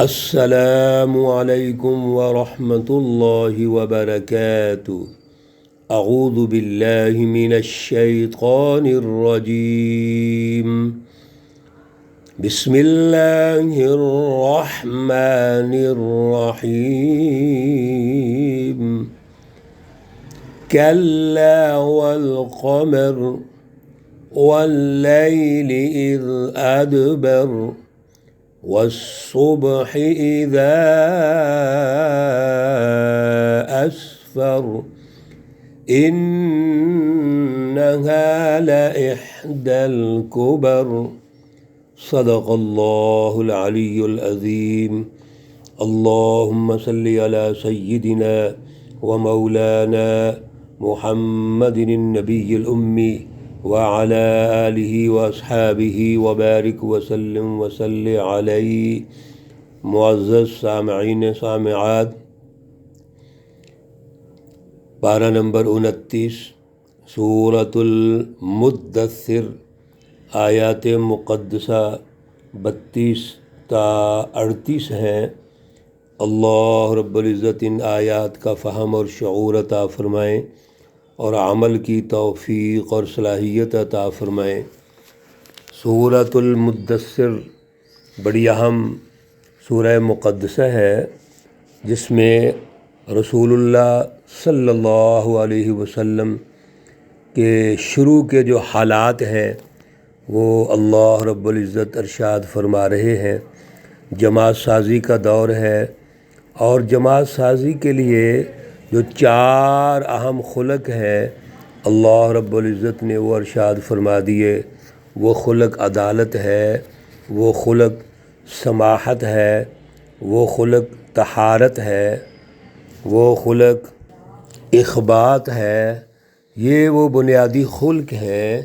السلام علیکم ورحمۃ اللہ وبرکاتہ۔ اعوذ باللہ من الشیطان الرجیم، بسم اللہ الرحمن الرحیم۔ کلا والقمر واللیل اذ ادبر والصبح اذا اسفر انها لإحدى الكبر۔ صدق اللہ العلی العظیم۔ اللہم صل علی سیدنا ومولانا محمد النبی الأمی وعلى آلہ واصحابہ وبارک وسلم وصلی علیہ۔ معزز سامعین سامعات، پارہ نمبر 29 سورۃ المدثر، آیات مقدسہ 32 تا 38 ہیں۔ اللہ رب العزت ان آیات کا فہم اور شعور عطا فرمائیں اور عمل کی توفیق اور صلاحیت عطا فرمائیں۔ سورۃ المدثر بڑی اہم سورہ مقدسہ ہے، جس میں رسول اللہ صلی اللہ علیہ وسلم کے شروع کے جو حالات ہیں وہ اللہ رب العزت ارشاد فرما رہے ہیں۔ جماعت سازی کا دور ہے، اور جماعت سازی کے لیے جو 4 اہم خلق ہیں اللہ رب العزت نے وہ ارشاد فرما دیے۔ وہ خلق عدالت ہے، وہ خلق سماحت ہے، وہ خلق طہارت ہے، وہ خلق اخبات ہے۔ یہ وہ بنیادی خلق ہیں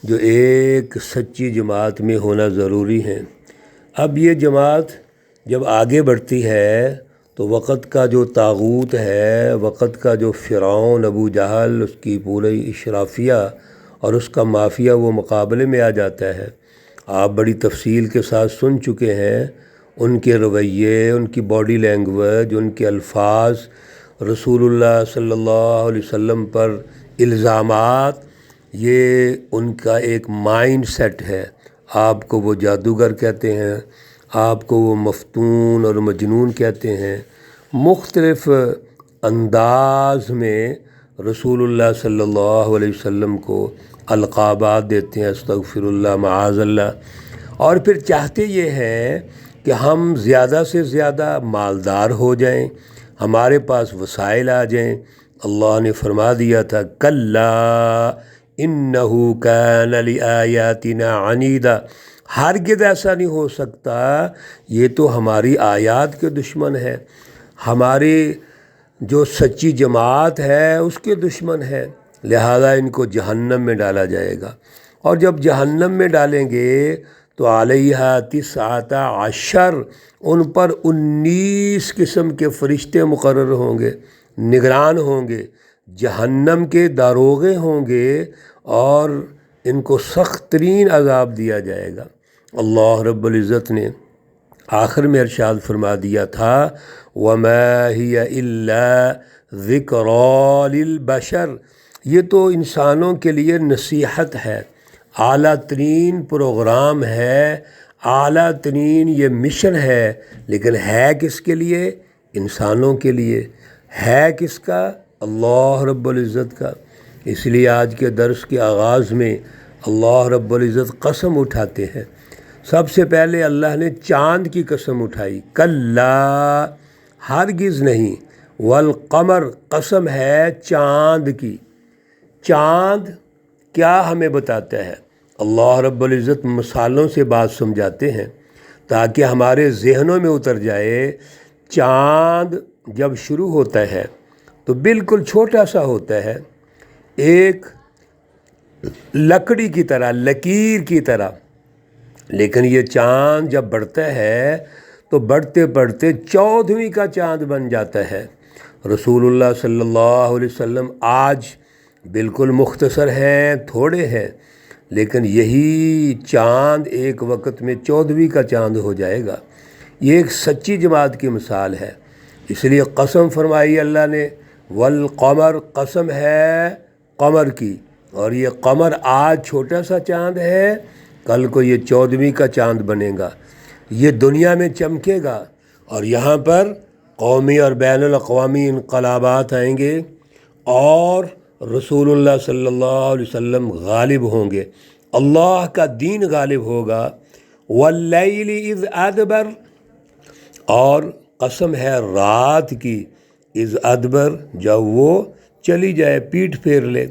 جو ایک سچی جماعت میں ہونا ضروری ہے۔ اب یہ جماعت جب آگے بڑھتی ہے تو وقت کا جو طاغوت ہے، وقت کا جو فرعون ابو جہل، اس کی پوری اشرافیہ اور اس کا مافیا وہ مقابلے میں آ جاتا ہے۔ آپ بڑی تفصیل کے ساتھ سن چکے ہیں ان کے رویے، ان کی باڈی لینگویج، ان کے الفاظ، رسول اللہ صلی اللہ علیہ وسلم پر الزامات۔ یہ ان کا ایک مائنڈ سیٹ ہے۔ آپ کو وہ جادوگر کہتے ہیں، آپ کو وہ مفتون اور مجنون کہتے ہیں۔ مختلف انداز میں رسول اللہ صلی اللہ علیہ وسلم کو القابات دیتے ہیں، استغفر اللہ معاذ اللہ۔ اور پھر چاہتے یہ ہیں کہ ہم زیادہ سے زیادہ مالدار ہو جائیں، ہمارے پاس وسائل آ جائیں۔ اللہ نے فرما دیا تھا کلا انہ کان لآیاتنا عنیدا۔ ہرگز ایسا نہیں ہو سکتا، یہ تو ہماری آیات کے دشمن ہے، ہماری جو سچی جماعت ہے اس کے دشمن ہے، لہذا ان کو جہنم میں ڈالا جائے گا۔ اور جب جہنم میں ڈالیں گے تو علیہا 19 ان پر 19 قسم کے فرشتے مقرر ہوں گے، نگران ہوں گے، جہنم کے داروغے ہوں گے، اور ان کو سخت ترین عذاب دیا جائے گا۔ اللہ رب العزت نے آخر میں ارشاد فرما دیا تھا وَمَا هِيَ إِلَّا ذِكْرَى لِلْبَشَرِ۔ یہ تو انسانوں کے لیے نصیحت ہے، اعلیٰ ترین پروگرام ہے، اعلیٰ ترین یہ مشن ہے، لیکن ہے کس کے لیے؟ انسانوں کے لیے۔ ہے کس کا؟ اللہ رب العزت کا۔ اس لیے آج کے درس کے آغاز میں اللہ رب العزت قسم اٹھاتے ہیں۔ سب سے پہلے اللہ نے چاند کی قسم اٹھائی، کلا ہرگز نہیں، والقمر قسم ہے چاند کی۔ چاند کیا ہمیں بتاتا ہے؟ اللہ رب العزت مثالوں سے بات سمجھاتے ہیں تاکہ ہمارے ذہنوں میں اتر جائے۔ چاند جب شروع ہوتا ہے تو بالکل چھوٹا سا ہوتا ہے، ایک لکڑی کی طرح، لکیر کی طرح، لیکن یہ چاند جب بڑھتا ہے تو بڑھتے بڑھتے 14ویں کا چاند بن جاتا ہے۔ رسول اللہ صلی اللہ علیہ وسلم آج بالکل مختصر ہیں، تھوڑے ہیں، لیکن یہی چاند ایک وقت میں 14ویں کا چاند ہو جائے گا۔ یہ ایک سچی جماعت کی مثال ہے، اس لیے قسم فرمائی اللہ نے، والقمر، قسم ہے قمر کی، اور یہ قمر آج چھوٹا سا چاند ہے، کل کو یہ 14ویں کا چاند بنے گا، یہ دنیا میں چمکے گا، اور یہاں پر قومی اور بین الاقوامی انقلابات آئیں گے، اور رسول اللہ صلی اللہ علیہ وسلم غالب ہوں گے، اللہ کا دین غالب ہوگا۔ واللیل اذ ادبر، اور قسم ہے رات کی، اذ ادبر، جب وہ چلی جائے، پیٹھ پھیر لے۔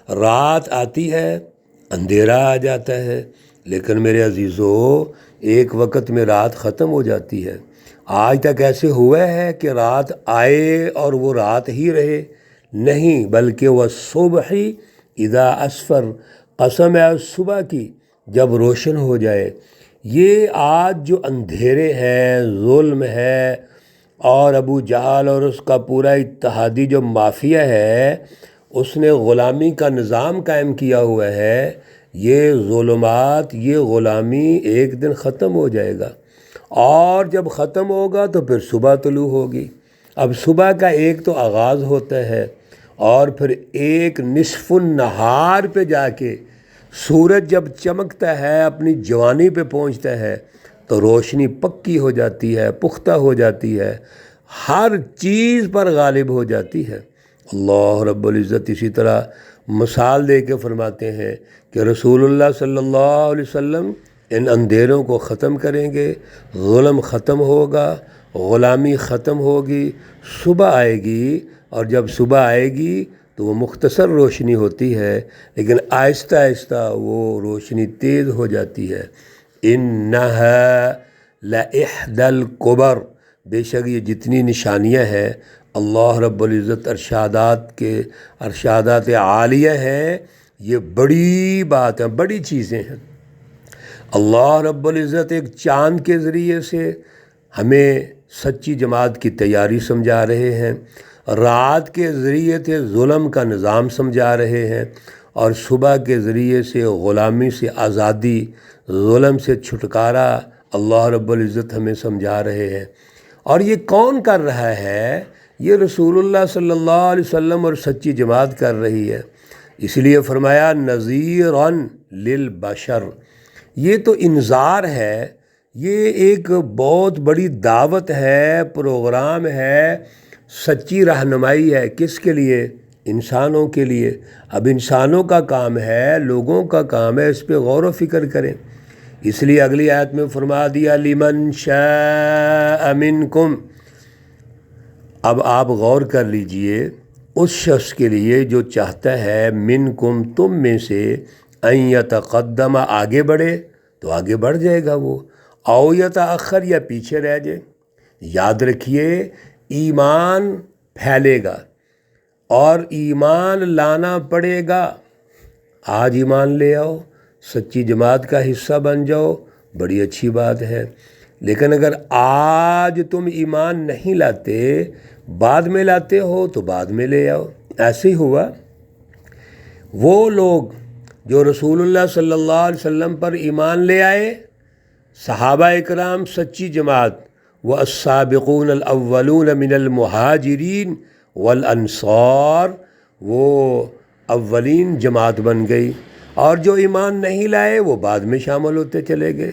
رات آتی ہے، اندھیرا آ جاتا ہے، لیکن میرے عزیزو ایک وقت میں رات ختم ہو جاتی ہے۔ آج تک ایسے ہوا ہے کہ رات آئے اور وہ رات ہی رہے؟ نہیں، بلکہ وہ صبح اذا اسفر، قسم ہے صبح کی جب روشن ہو جائے۔ یہ آج جو اندھیرے ہیں، ظلم ہے، اور ابو جہل اور اس کا پورا اتحادی جو مافیا ہے، اس نے غلامی کا نظام قائم کیا ہوا ہے، یہ ظلمات، یہ غلامی ایک دن ختم ہو جائے گا، اور جب ختم ہوگا تو پھر صبح طلوع ہوگی۔ اب صبح کا ایک تو آغاز ہوتا ہے، اور پھر ایک نصف النہار پہ جا کے سورج جب چمکتا ہے، اپنی جوانی پہ پہنچتا ہے، تو روشنی پکی ہو جاتی ہے، پختہ ہو جاتی ہے، ہر چیز پر غالب ہو جاتی ہے۔ اللہ رب العزت اسی طرح مثال دے کے فرماتے ہیں کہ رسول اللہ صلی اللہ علیہ وسلم ان اندھیروں کو ختم کریں گے، ظلم ختم ہوگا، غلامی ختم ہوگی، صبح آئے گی، اور جب صبح آئے گی تو وہ مختصر روشنی ہوتی ہے، لیکن آہستہ آہستہ وہ روشنی تیز ہو جاتی ہے۔ انہا لإحدی الکبر، بے شک یہ جتنی نشانیاں ہیں اللہ رب العزت ارشادات عالیہ ہیں، یہ بڑی بات ہیں، بڑی چیزیں ہیں۔ اللہ رب العزت ایک چاند کے ذریعے سے ہمیں سچی جماعت کی تیاری سمجھا رہے ہیں، رات کے ذریعے سے ظلم کا نظام سمجھا رہے ہیں، اور صبح کے ذریعے سے غلامی سے آزادی، ظلم سے چھٹکارا اللہ رب العزت ہمیں سمجھا رہے ہیں۔ اور یہ کون کر رہا ہے؟ یہ رسول اللہ صلی اللہ علیہ وسلم اور سچی جماعت کر رہی ہے، اس لیے فرمایا نذیراً للبشر، یہ تو انذار ہے، یہ ایک بہت بڑی دعوت ہے، پروگرام ہے، سچی رہنمائی ہے، کس کے لیے؟ انسانوں کے لیے۔ اب انسانوں کا کام ہے، لوگوں کا کام ہے، اس پہ غور و فکر کریں، اس لیے اگلی آیت میں فرما دیا لمن شاء منکم، اب آپ غور کر لیجئے، اس شخص کے لیے جو چاہتا ہے منکم، تم میں سے، ان یتقدم، آگے بڑھے تو آگے بڑھ جائے گا وہ، او یتاخر، یا پیچھے رہ جائے۔ یاد رکھیے ایمان پھیلے گا اور ایمان لانا پڑے گا۔ آج ایمان لے آؤ، سچی جماعت کا حصہ بن جاؤ، بڑی اچھی بات ہے، لیکن اگر آج تم ایمان نہیں لاتے، بعد میں لاتے ہو تو بعد میں لے آؤ۔ ایسے ہی ہوا، وہ لوگ جو رسول اللہ صلی اللہ علیہ وسلم پر ایمان لے آئے، صحابہ اکرام، سچی جماعت، والسابقون الاولون من المہاجرین والانصار، وہ اولین جماعت بن گئی، اور جو ایمان نہیں لائے وہ بعد میں شامل ہوتے چلے گئے۔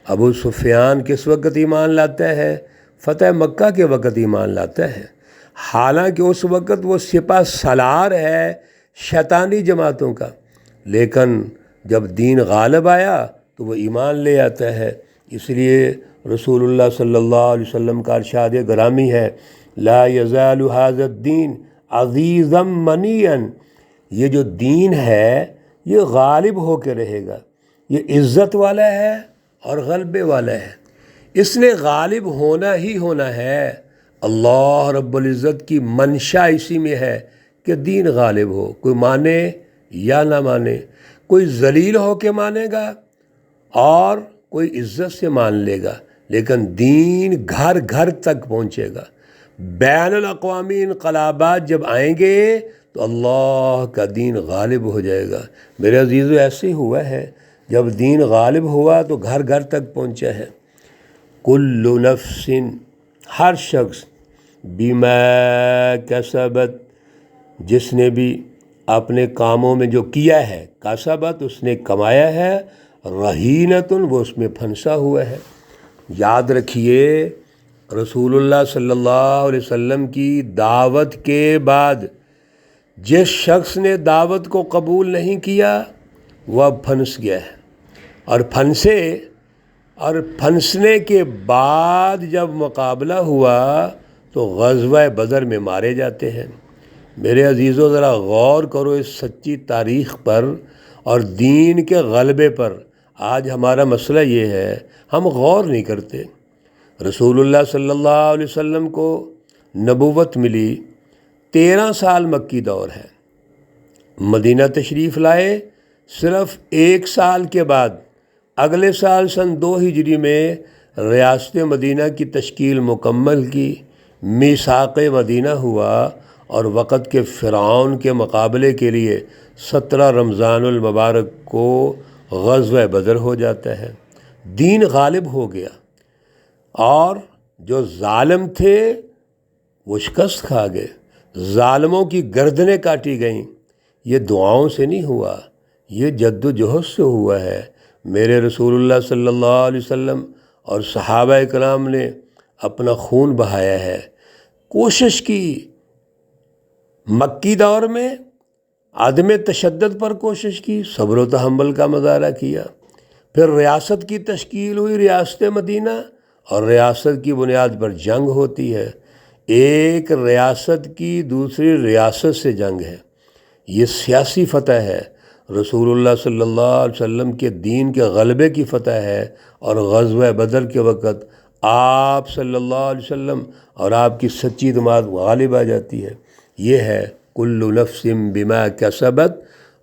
ابو سفیان کس وقت ایمان لاتا ہے؟ فتح مکہ کے وقت ایمان لاتا ہے، حالانکہ اس وقت وہ سپہ سالار ہے شیطانی جماعتوں کا، لیکن جب دین غالب آیا تو وہ ایمان لے آتا ہے۔ اس لیے رسول اللہ صلی اللہ علیہ وسلم کا ارشاد گرامی ہے، لا یزال ھذا الدین عزیزا منیا، یہ جو دین ہے یہ غالب ہو کے رہے گا، یہ عزت والا ہے اور غلبے والا ہے، اس نے غالب ہونا ہی ہونا ہے۔ اللہ رب العزت کی منشا اسی میں ہے کہ دین غالب ہو، کوئی مانے یا نہ مانے، کوئی ذلیل ہو کے مانے گا اور کوئی عزت سے مان لے گا، لیکن دین گھر گھر تک پہنچے گا۔ بین الاقوامی انقلابات جب آئیں گے تو اللہ کا دین غالب ہو جائے گا۔ میرے عزیزو ایسے ہی ہوا ہے، جب دین غالب ہوا تو گھر گھر تک پہنچا ہے۔ کل نفس، ہر شخص، بما کسبت، جس نے بھی اپنے کاموں میں جو کیا ہے، کسبت اس نے کمایا ہے، رہینتن وہ اس میں پھنسا ہوا ہے۔ یاد رکھیے رسول اللہ صلی اللہ علیہ وسلم کی دعوت کے بعد جس شخص نے دعوت کو قبول نہیں کیا وہ اب پھنس گیا ہے، اور پھنسنے کے بعد جب مقابلہ ہوا تو غزوہ بدر میں مارے جاتے ہیں۔ میرے عزیزو ذرا غور کرو اس سچی تاریخ پر اور دین کے غلبے پر۔ آج ہمارا مسئلہ یہ ہے ہم غور نہیں کرتے۔ رسول اللہ صلی اللہ علیہ وسلم کو نبوت ملی، 13 سال مکی دور ہے، مدینہ تشریف لائے صرف 1 سال کے بعد، اگلے سال سن 2 ہجری میں ریاست مدینہ کی تشکیل مکمل کی، میثاق مدینہ ہوا، اور وقت کے فرعون کے مقابلے کے لیے 17 رمضان المبارک کو غزوہ بدر ہو جاتا ہے۔ دین غالب ہو گیا اور جو ظالم تھے وہ شکست کھا گئے، ظالموں کی گردنیں کاٹی گئیں۔ یہ دعاؤں سے نہیں ہوا، یہ جد و جہد سے ہوا ہے۔ میرے رسول اللہ صلی اللہ علیہ وسلم اور صحابہ کرام نے اپنا خون بہایا ہے، کوشش کی، مکی دور میں عدم تشدد پر کوشش کی، صبر و تحمل کا مظاہرہ کیا، پھر ریاست کی تشکیل ہوئی، ریاست مدینہ، اور ریاست کی بنیاد پر جنگ ہوتی ہے۔ ایک ریاست کی دوسری ریاست سے جنگ ہے، یہ سیاسی فتح ہے، رسول اللہ صلی اللہ علیہ وسلم کے دین کے غلبے کی فتح ہے، اور غزوہ بدر کے وقت آپ صلی اللہ علیہ وسلم اور آپ کی سچی اعتماد غالب آ جاتی ہے۔ یہ ہے کل نفس بما کسبت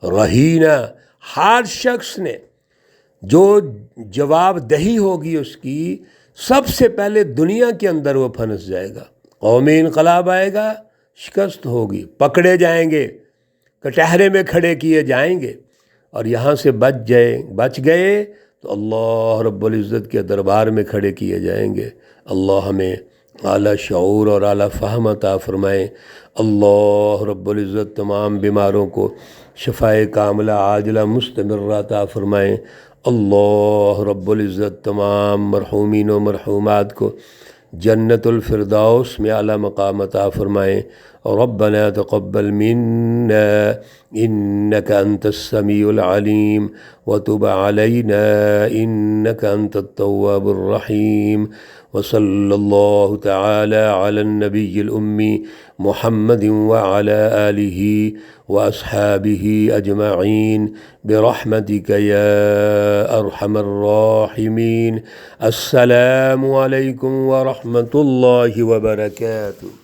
رہینہ، ہر شخص نے جو جواب دہی ہوگی اس کی، سب سے پہلے دنیا کے اندر وہ پھنس جائے گا، قومی انقلاب آئے گا، شکست ہوگی، پکڑے جائیں گے، کٹہرے میں کھڑے کیے جائیں گے، اور یہاں سے بچ گئے تو اللہ رب العزت کے دربار میں کھڑے کیے جائیں گے۔ اللہ ہمیں اعلیٰ شعور اور اعلیٰ فہم عطا فرمائے۔ اللہ رب العزت تمام بیماروں کو شفائے کاملہ عاجلہ مستمرہ عطا فرمائے۔ اللہ رب العزت تمام مرحومین و مرحومات کو جنت الفردوس میں اعلیٰ مقام عطا فرمائے۔ ربنا تقبل منا انك انت السميع العليم وتب علينا انك انت التواب الرحيم، وصلى الله تعالى على النبي الأمي محمد وعلى آله وأصحابه أجمعين برحمتك يا أرحم الراحمين۔ السلام عليكم ورحمة الله وبركاته۔